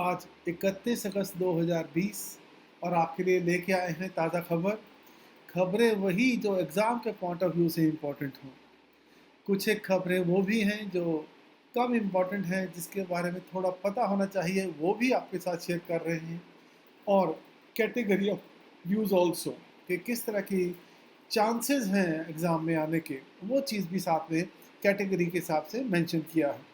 आज 31 अगस्त 2020 और आपके लिए लेके आए हैं ताज़ा खबर। खबरें वही जो एग्ज़ाम के पॉइंट ऑफ व्यू से इम्पोर्टेंट हों। कुछ एक खबरें वो भी हैं जो कम इम्पोर्टेंट हैं, जिसके बारे में थोड़ा पता होना चाहिए, वो भी आपके साथ शेयर कर रहे हैं। और कैटेगरी ऑफ व्यूज़ ऑल्सो, कि किस तरह की चांसेस हैं एग्ज़ाम में आने के, वो चीज़ भी साथ में कैटेगरी के हिसाब से मेंशन किया है।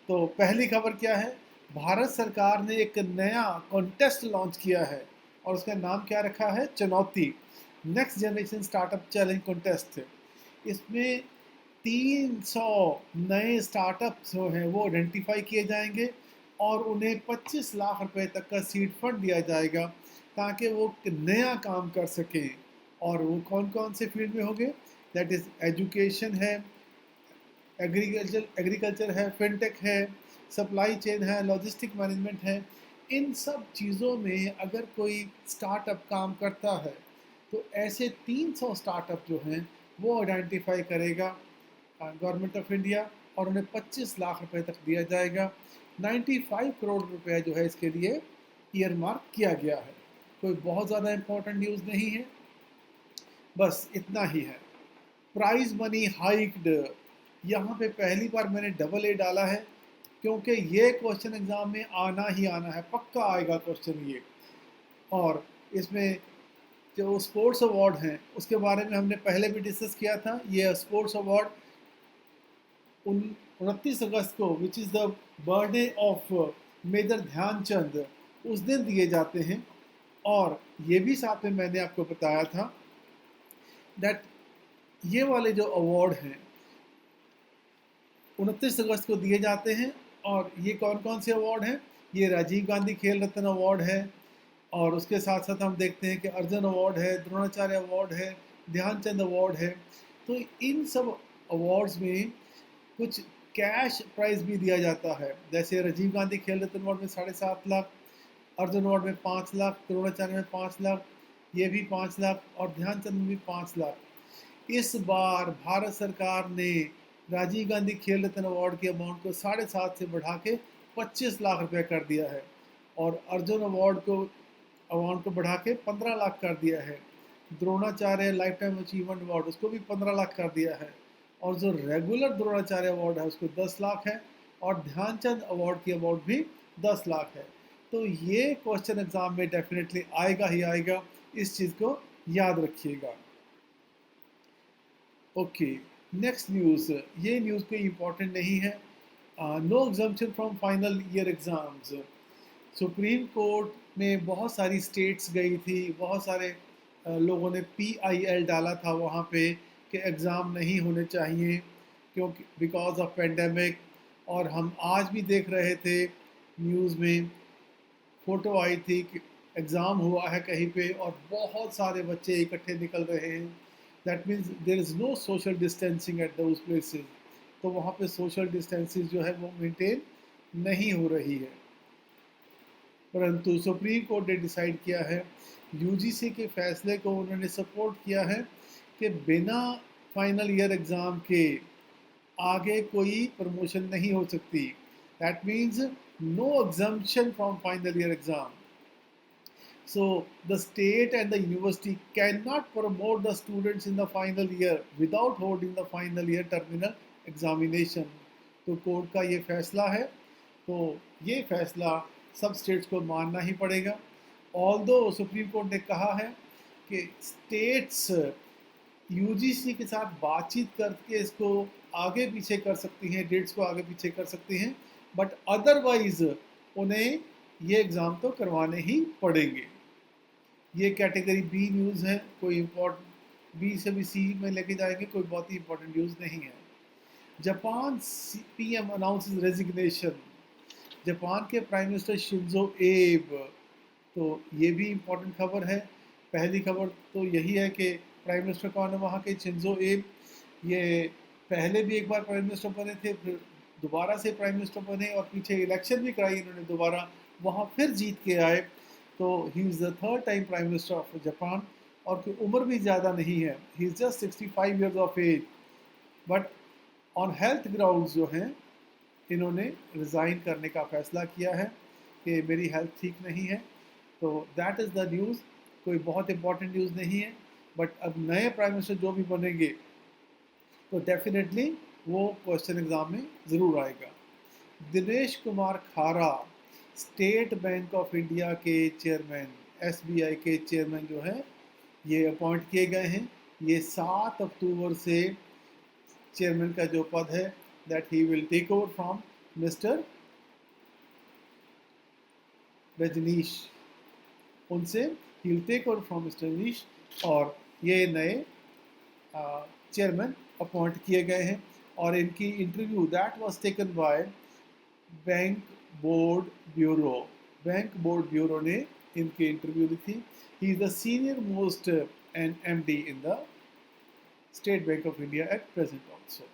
तो पहली खबर क्या है? भारत सरकार ने एक नया कॉन्टेस्ट लॉन्च किया है और उसका नाम क्या रखा है? चुनौती, next generation startup challenge contest. इसमें 300 नए स्टार्टअप जो हैं वो आइडेंटिफाई किए जाएंगे और उन्हें 25 लाख रुपए तक का सीड फंड दिया जाएगा ताकि वो एक नया काम कर सकें। और वो कौन कौन से फील्ड में होंगे? दैट इज़ एजुकेशन है, एग्रीकल्चर है, फिनटेक है, सप्लाई चेन है, लॉजिस्टिक मैनेजमेंट है। इन सब चीज़ों में अगर कोई स्टार्टअप काम करता है तो ऐसे 300 स्टार्टअप जो हैं वो आइडेंटिफाई करेगा गवर्नमेंट ऑफ इंडिया और उन्हें 25 लाख रुपए तक दिया जाएगा। 95 करोड़ रुपए जो है इसके लिए ईयर मार्क किया गया है। कोई बहुत ज़्यादा इम्पोर्टेंट न्यूज़ नहीं है, बस इतना ही है। प्राइज मनी हाइक्ड, यहाँ पे पहली बार मैंने डबल ए डाला है क्योंकि ये क्वेश्चन एग्जाम में आना ही आना है, पक्का आएगा क्वेश्चन ये। और इसमें जो स्पोर्ट्स अवार्ड हैं उसके बारे में हमने पहले भी डिस्कस किया था। ये स्पोर्ट्स अवार्ड 29 अगस्त को, which is the birthday of Major Dhyanchand, उस दिन दिए जाते हैं। और ये भी साथ में मैंने आपको बताया था दैट ये वाले जो अवार्ड हैं 29 अगस्त को दिए जाते हैं। और ये कौन कौन से अवार्ड हैं? ये राजीव गांधी खेल रत्न अवार्ड है, और उसके साथ साथ हम देखते हैं कि अर्जुन अवार्ड है, द्रोणाचार्य अवार्ड है, ध्यानचंद अवार्ड है। तो इन सब अवार्ड्स में कुछ कैश प्राइज भी दिया जाता है। जैसे राजीव गांधी खेल रत्न अवार्ड में 7.5 लाख, अर्जुन अवार्ड में 5 लाख, द्रोणाचार्य में 5 लाख, ये भी 5 लाख, और ध्यानचंद में भी 5 लाख। इस बार भारत सरकार ने राजीव गांधी खेल रत्न अवार्ड के अमाउंट को 7.5 से बढ़ा के 25 लाख रुपए कर दिया है, और अर्जुन अवार्ड को अमाउंट को बढ़ा के 15 लाख कर दिया है। Dronacharya life time achievement award उसको भी 15 लाख कर दिया है, और जो रेगुलर द्रोणाचार्य अवार्ड है उसको 10 लाख है, और ध्यानचंद अवार्ड की अवार्ड भी 10 लाख है। तो ये क्वेश्चन एग्जाम में डेफिनेटली आएगा ही आएगा, इस चीज़ को याद रखिएगा। Okay, next news. ये न्यूज़ कोई इम्पोर्टेंट नहीं है। No exemption from final year exams. Supreme Court में बहुत सारी स्टेट्स गई थी, बहुत सारे लोगों ने PIL डाला था वहाँ पे कि एग्ज़ाम नहीं होने चाहिए क्योंकि बिकॉज ऑफ पेंडेमिक। और हम आज भी देख रहे थे न्यूज़ में, फ़ोटो आई थी कि एग्ज़ाम हुआ है कहीं पे और बहुत सारे बच्चे इकट्ठे निकल रहे हैं। That means there is no social distancing at those places. तो वहाँ पे सोशल डिस्टेंसिंग जो है वो मेंटेन नहीं हो रही है। परंतु सुप्रीम कोर्ट ने डिसाइड किया है, UGC के फैसले को उन्होंने सपोर्ट किया है कि बिना फाइनल ईयर एग्ज़ाम के आगे कोई प्रमोशन नहीं हो सकती। That means no exemption from final year exam. So the state and the university cannot promote the students in the final year without holding the final year terminal examination. तो court का ये फैसला है, तो ये फैसला सब स्टेट्स को मानना ही पड़ेगा। ऑल्दो सुप्रीम कोर्ट ने कहा है कि स्टेट्स UGC के साथ बातचीत करके इसको आगे पीछे कर सकती हैं, डेट्स को आगे पीछे कर सकती हैं, बट अदरवाइज उन्हें ये एग्ज़ाम तो करवाने ही पड़ेंगे। ये कैटेगरी B न्यूज़ है, कोई इम्पोर्टेंट B से भी C में लेके जाएंगे, कोई बहुत ही इंपॉर्टेंट न्यूज़ नहीं है। Japan PM announces resignation. Japan के प्राइम मिनिस्टर शिंजो एब, तो ये भी इम्पोर्टेंट खबर है। पहली खबर तो यही है कि प्राइम मिनिस्टर कौन है वहाँ के? शिंजो एब। ये पहले भी एक बार प्राइम मिनिस्टर बने थे, फिर दोबारा से प्राइम मिनिस्टर बने, और पीछे इलेक्शन भी कराई इन्होंने दोबारा, वहाँ फिर जीत के आए। तो he is the third time prime minister of Japan, और की उम्र भी ज़्यादा नहीं है, he is just 65 years of age. But on health grounds जो हैं इन्होंने रिज़ाइन करने का फ़ैसला किया है कि मेरी हेल्थ ठीक नहीं है। तो दैट इज़ द न्यूज़, कोई बहुत इंपॉर्टेंट न्यूज़ नहीं है, बट अब नए प्राइम मिनिस्टर जो भी बनेंगे तो डेफिनेटली वो क्वेश्चन एग्ज़ाम में ज़रूर आएगा। दिनेश कुमार खारा स्टेट बैंक ऑफ इंडिया के चेयरमैन, एसबीआई के चेयरमैन जो है ये अपॉइंट किए गए हैं। ये 7 अक्टूबर से चेयरमैन का जो पद है that he will take over from mister Rajnish, उनसे he will take over from mister Rajnish, और ये नए चेयरमैन अपॉइंट किए गए हैं। और इनकी interview that was taken by bank board bureau, bank board bureau ने इनकी इंटरव्यू ली थी। ही is the senior most and MD in the state bank of India at present also.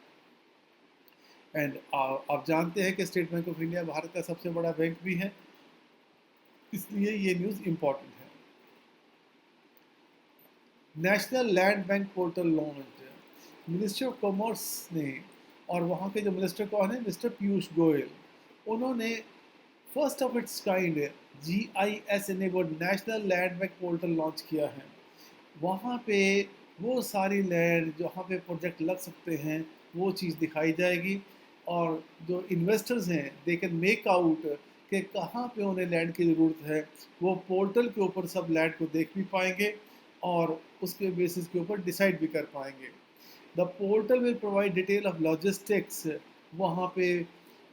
And आप जानते हैं कि state bank of India Bharat का सबसे बड़ा बैंक भी है, इसलिए ये न्यूज़ इम्पॉर्टेंट है। National land bank portal launch, ministry of commerce ने, और वहाँ के जो मिनिस्टर कौन है, मिस्टर पीयूष गोयल, उन्होंने first of its kind GIS enabled national land bank portal launch किया है। वहाँ पे वो सारी लैंड जहाँ पे प्रोजेक्ट लग सकते हैं वो चीज़ दिखाई जाएगी, और जो इन्वेस्टर्स हैं दे कैन मेक आउट कि कहाँ पे उन्हें लैंड की ज़रूरत है। वो पोर्टल के ऊपर सब लैंड को देख भी पाएंगे और उसके बेसिस के ऊपर डिसाइड भी कर पाएंगे। The portal will provide detail of logistics, वहाँ पे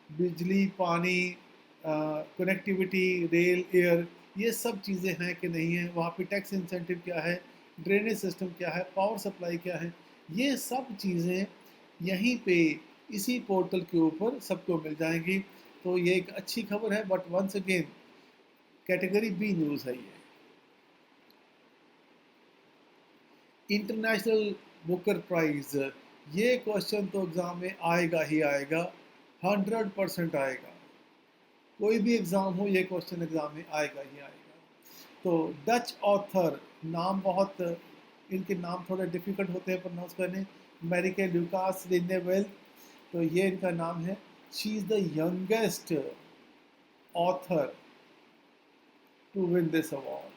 बिजली, पानी, कनेक्टिविटी, रेल, एयर, ये सब चीज़ें हैं कि नहीं है, वहाँ पे टैक्स इंसेंटिव क्या है, ड्रेनेज सिस्टम क्या है, पावर सप्लाई क्या है, ये सब चीज़ें यहीं पे इसी पोर्टल के ऊपर सबको मिल जाएंगी। तो ये एक अच्छी खबर है, but once again category B news है ये। इंटरनेशनल बुकर प्राइज, ये क्वेश्चन तो एग्ज़ाम में आएगा ही आएगा, 100% आएगा। कोई भी एग्ज़ाम हो ये क्वेश्चन एग्ज़ाम में आएगा ही आएगा। तो डच ऑथर, नाम बहुत, इनके नाम थोड़े डिफ़िकल्ट होते हैं प्रोनाउंस करने, मैरिके लुकास लिनेवेल, तो ये इनका नाम है। She is the youngest author to win this award,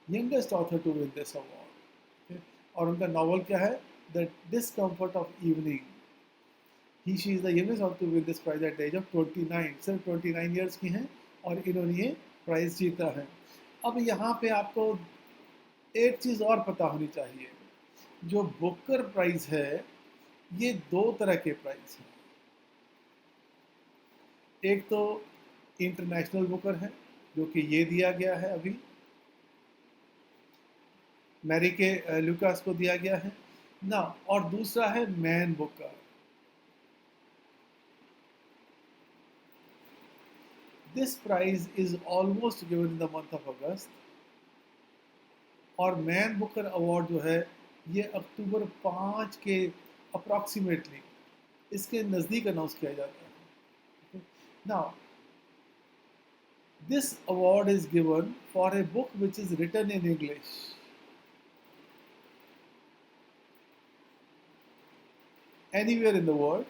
youngest author to win this award. और उनका नावल क्या है, the discomfort of evening. She is the youngest author to win this prize at the age of 29, सिर्फ 29 years की हैं और इन्होंने ये प्राइज़ जीता है। अब यहाँ पे आपको एक चीज़ और पता होनी चाहिए, जो बुकर प्राइज़ है ये दो तरह के प्राइज़ हैं। एक तो इंटरनेशनल बुकर है जो कि ये दिया गया है अभी, मैरिके लुकास को दिया गया है ना, और दूसरा है Man Booker. This prize is almost given in the month of August, और मैन बुकर अवार्ड जो है ये अक्टूबर 5 के अप्रॉक्सीमेटली इसके नज़दीक अनाउंस किया जाता है। Now this award is given for a book which is written in English, anywhere in the world,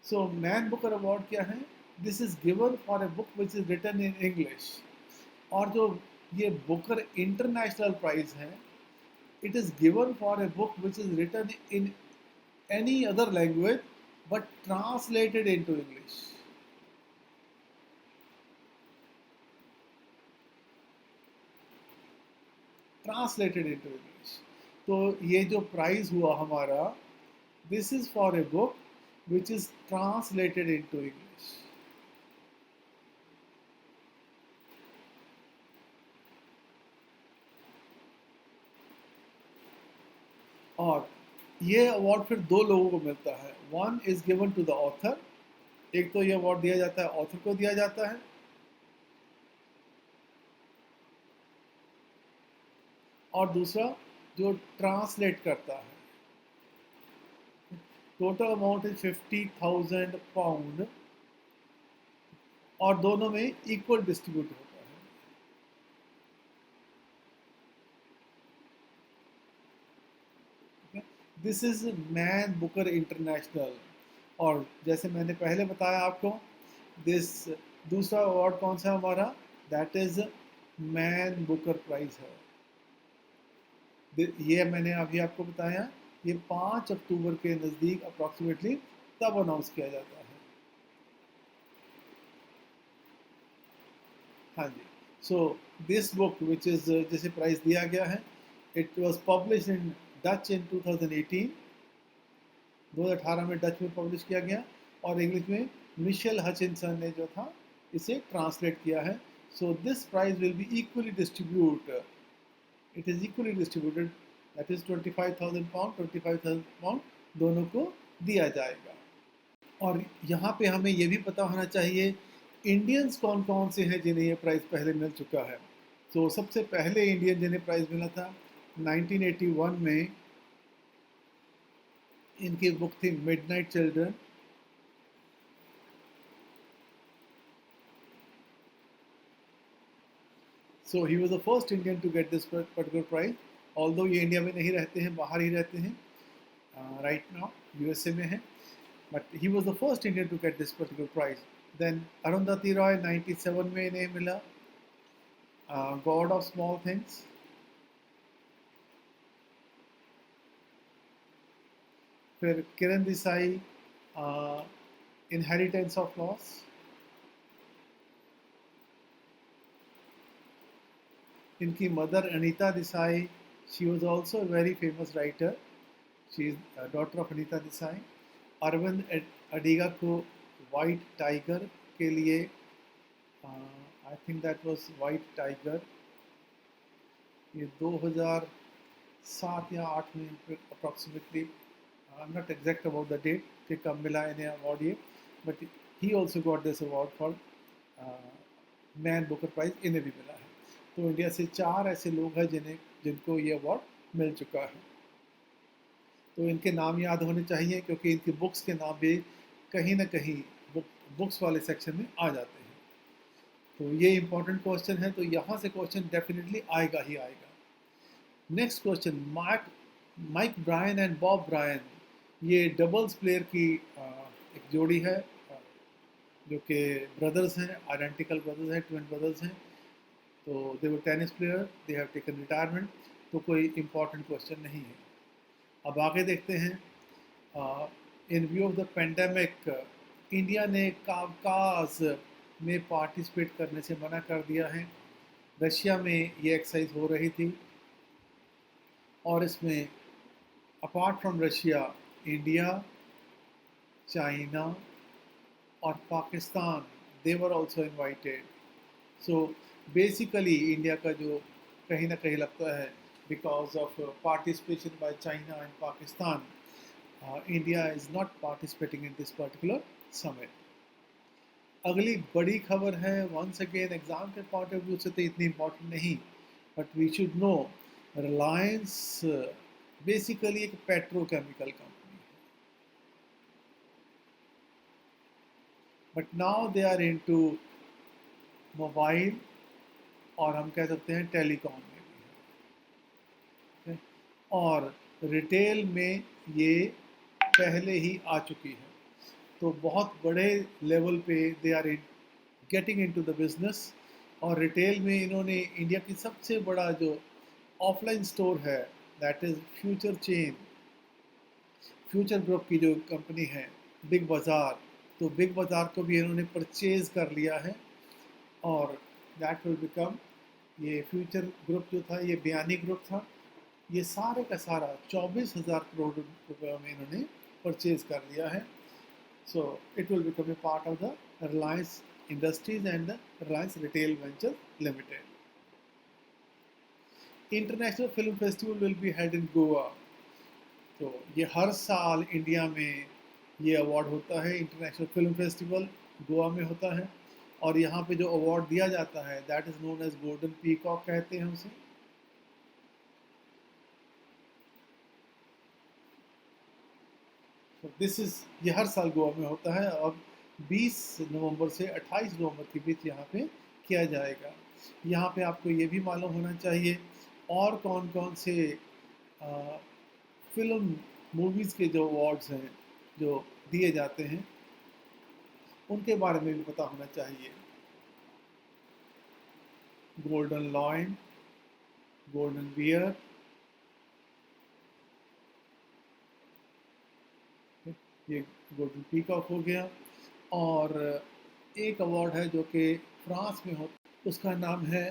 so Man Booker award क्या है, this is given for a book which is written in English. और जो ये Booker international prize है, it is given for a book which is written in any other language but translated into English. Translated into English. तो ये जो prize हुआ हमारा, this is for a book which is translated into English. और ये award फिर दो लोगों को मिलता है, one is given to the author, एक तो ये अवार्ड दिया जाता है ऑथर को दिया जाता है, और दूसरा जो ट्रांसलेट करता है। टोटल अमाउंट इज 50,000 पाउंड, और दोनों में इक्वल डिस्ट्रीब्यूट होता है। This is Man Booker international. और जैसे मैंने पहले बताया आपको, दिस दूसरा अवार्ड कौन सा है हमारा, that is Man Booker prize है। ये मैंने अभी आपको बताया, ये 5 अक्टूबर के नज़दीक अप्रॉक्सीमेटली तब अनाउंस किया जाता है। हाँ जी। So this book which is जिसे प्राइज़ दिया गया है, it was publish in Dutch in 2018, 2018 में डच में पब्लिश किया गया, और इंग्लिश में मिशेल हचिनसन ने जो था इसे ट्रांसलेट किया है। So this prize will be equally distribute, it is equally distributed, that is 25,000 pound, 25,000 pound दोनों को दिया जाएगा। और यहाँ पे हमें ये भी पता होना चाहिए इंडियंस कौन कौन से हैं जिन्हें ये प्राइज़ पहले मिल चुका है। तो सबसे पहले इंडियन जिन्हें प्राइज़ मिला था 1981 में, इनकी बुक थी midnight children. So he was the first Indian to get this particular prize, although ये इंडिया में नहीं रहते हैं, बाहर ही रहते हैं, राइट नाउ यूएसए में है, but he was the first Indian to get this particular prize. Then Arundhati Roy 97 में इन्हें मिला, गॉड ऑफ स्मॉल थिंग्स। फिर Kiran Desai, Inheritance of Loss. इनकी mother Anita Desai, she was also a very famous writer, she is daughter of Anita Desai. Aravind Adiga को White Tiger के लिए, I think that was White Tiger, ये 2007 या 8 में approximately, I am not exact about the date कि कब मिला इन्हें अवार्ड ये, but he also got this award for Man Booker prize, इन्हें भी मिला है। तो इंडिया से 4 ऐसे लोग हैं जिनको ये अवार्ड मिल चुका है। तो इनके नाम याद होने चाहिए क्योंकि इनकी बुक्स के नाम भी कहीं ना कहीं बुक्स वाले सेक्शन में आ जाते हैं। तो ये इंपॉर्टेंट क्वेश्चन है, तो यहाँ से क्वेश्चन डेफिनेटली आएगा ही आएगा। Next question, Mike Bryan and Bob Bryan, ये डबल्स प्लेयर की एक जोड़ी है, जो कि ब्रदर्स हैं, आइडेंटिकल ब्रदर्स हैं, ट्विन ब्रदर्स हैं। तो they were tennis player, they have taken retirement, तो कोई इम्पॉर्टेंट क्वेश्चन नहीं है। अब आगे देखते हैं, इन view of the pandemic, India ने कावकाज में पार्टिसिपेट करने से मना कर दिया है। रशिया में ये एक्सरसाइज हो रही थी, और इसमें apart from Russia, India, China और Pakistan, they were also invited. So basically India का जो कहीं ना कहीं लगता है, because of participation by China and Pakistan, India is not participating in this particular summit. अगली बड़ी खबर है, वंस अगेन एग्जाम के पॉइंट ऑफ व्यू से तो इतनी इंपॉर्टेंट नहीं, but we should know, Reliance basically एक पेट्रोकेमिकल कंपनी है, but now they are into mobile, और हम कह सकते हैं टेलीकॉम में भी है, और रिटेल में ये पहले ही आ चुकी है। तो बहुत बड़े लेवल पे they are getting into the business. और रिटेल में इन्होंने इंडिया की सबसे बड़ा जो ऑफलाइन स्टोर है, that is Future chain, Future group की जो कंपनी है, बिग बाज़ार, तो बिग बाज़ार को भी इन्होंने परचेज कर लिया है, और दैट विल बिकम, ये फ्यूचर ग्रुप जो था ये बयानी ग्रुप था, ये सारे का सारा 24,000 करोड़ रुपये में इन्होंने परचेज कर लिया है। So it will become a part of the Reliance industries and the Reliance retail venture limited. International film festival will be head in Goa. तो ये हर साल इंडिया में ये अवार्ड होता है, इंटरनेशनल फिल्म फेस्टिवल गोवा में होता है, और यहाँ पे जो अवार्ड दिया जाता है that is known as golden peacock कहते हैं उसे। दिस इज़, ये हर साल गोवा में होता है, और 20 नवंबर से 28 नवंबर के बीच यहाँ पे किया जाएगा। यहाँ पे आपको ये भी मालूम होना चाहिए और कौन कौन से फिल्म मूवीज़ के जो अवार्ड्स हैं जो दिए जाते हैं उनके बारे में भी पता होना चाहिए। गोल्डन लॉयन, गोल्डन बियर, ये गोल्डन पीकॉक हो गया। और एक अवार्ड है जो कि फ्रांस में हो, उसका नाम है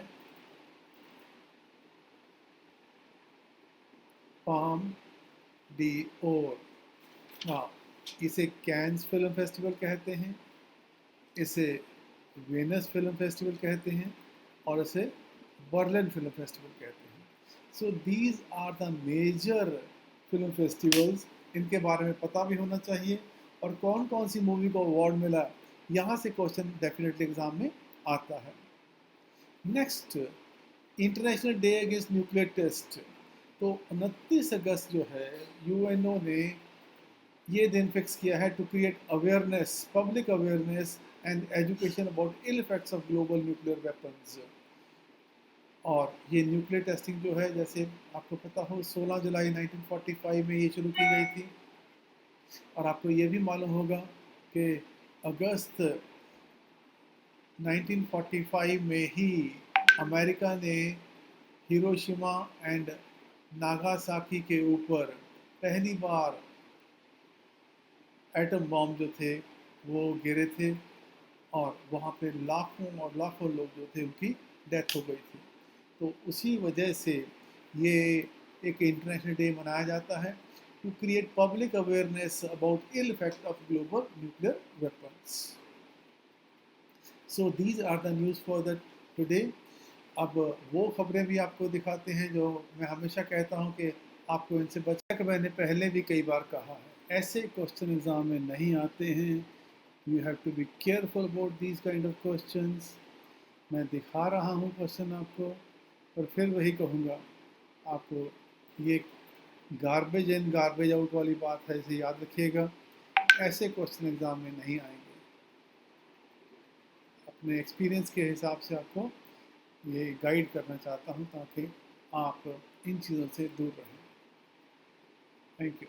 पाम डी ओर। हाँ, इसे कैन्स फिल्म फेस्टिवल कहते हैं, इसे वेनस फिल्म फेस्टिवल कहते हैं और इसे बर्लिन फिल्म फेस्टिवल कहते हैं। So these are the major film festivals, इनके बारे में पता भी होना चाहिए। और कौन कौन सी मूवी को अवार्ड मिला, यहाँ से क्वेश्चन डेफिनेटली एग्जाम में आता है। Next, international day against nuclear test. तो 29 अगस्त जो है यूएनओ ने ये दिन फिक्स किया है to create awareness, public awareness and education about ill effects of global nuclear weapons. और ये न्यूक्लियर टेस्टिंग जो है, जैसे आपको पता हो 16 जुलाई 1945 में ये शुरू की गई थी। और आपको ये भी मालूम होगा कि अगस्त 1945 में ही अमेरिका ने हिरोशिमा एंड नागासाकी के ऊपर पहली बार एटम बॉम्ब जो थे वो गिरे थे और वहाँ पे लाखों और लाखों लोग जो थे उनकी डेथ हो गई थी। तो उसी वजह से ये एक इंटरनेशनल डे मनाया जाता है to create public awareness about ill effect of global nuclear weapons. So these are the news for the today. अब वो खबरें भी आपको दिखाते हैं जो मैं हमेशा कहता हूँ कि आपको इनसे बचा के, मैंने पहले भी कई बार कहा है, ऐसे क्वेश्चन एग्ज़ाम में नहीं आते हैं। You have to be careful about these kind of questions. मैं दिखा रहा हूँ क्वेश्चन आपको, और फिर वही कहूँगा आपको, ये गार्बेज इन गार्बेज आउट वाली बात है, इसे याद रखिएगा। ऐसे क्वेश्चन एग्ज़ाम में नहीं आएंगे। अपने एक्सपीरियंस के हिसाब से आपको ये गाइड करना चाहता हूँ ताकि आप इन चीज़ों से दूर रहें। Thank you.